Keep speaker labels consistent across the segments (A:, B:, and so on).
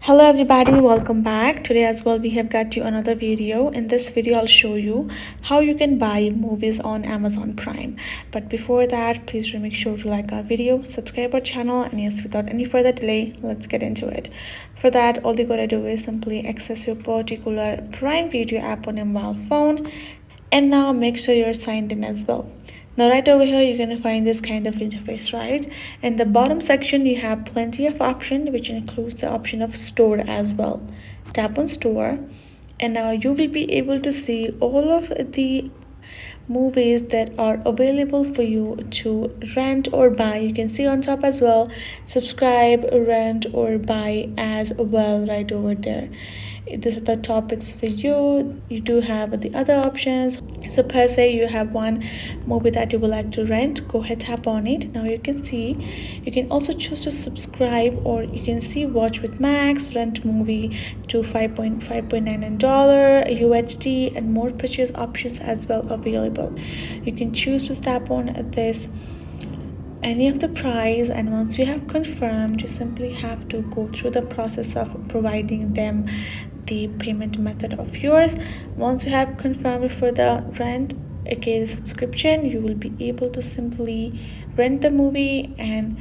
A: Hello everybody, welcome back. Today as well we have got you another video. In this video I'll show you how you can buy movies on Amazon Prime. But before that, please do make sure to like our video, subscribe our channel, and yes, without any further delay, let's get into it. For that, all you gotta do is simply access your particular Prime Video app on your mobile phone, and now make sure you're signed in as well. Now right over here you're going to find this kind of interface, right? In the bottom section you have plenty of options, which includes the option of store as well. Tap on store, and now you will be able to see all of the movies that are available for you to rent or buy. You can see on top as well, subscribe, rent, or buy as well, right over there. These are the topics for you. You do have the other options. So per se, you have one movie that you would like to rent, go ahead, tap on it. Now you can see, you can also choose to subscribe, or you can see watch with Max, rent movie to $5.99 UHD, and more purchase options as well available. You can choose to tap on this any of the price, and once you have confirmed, you simply have to go through the process of providing them the payment method of yours. Once you have confirmed for the rent, aka subscription, you will be able to simply rent the movie and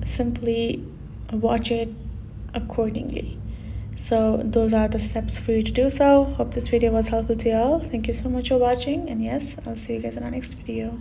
A: simply watch it accordingly. So those are the steps for you to do so. Hope this video was helpful to you all. Thank you so much for watching, and yes, I'll see you guys in our next video.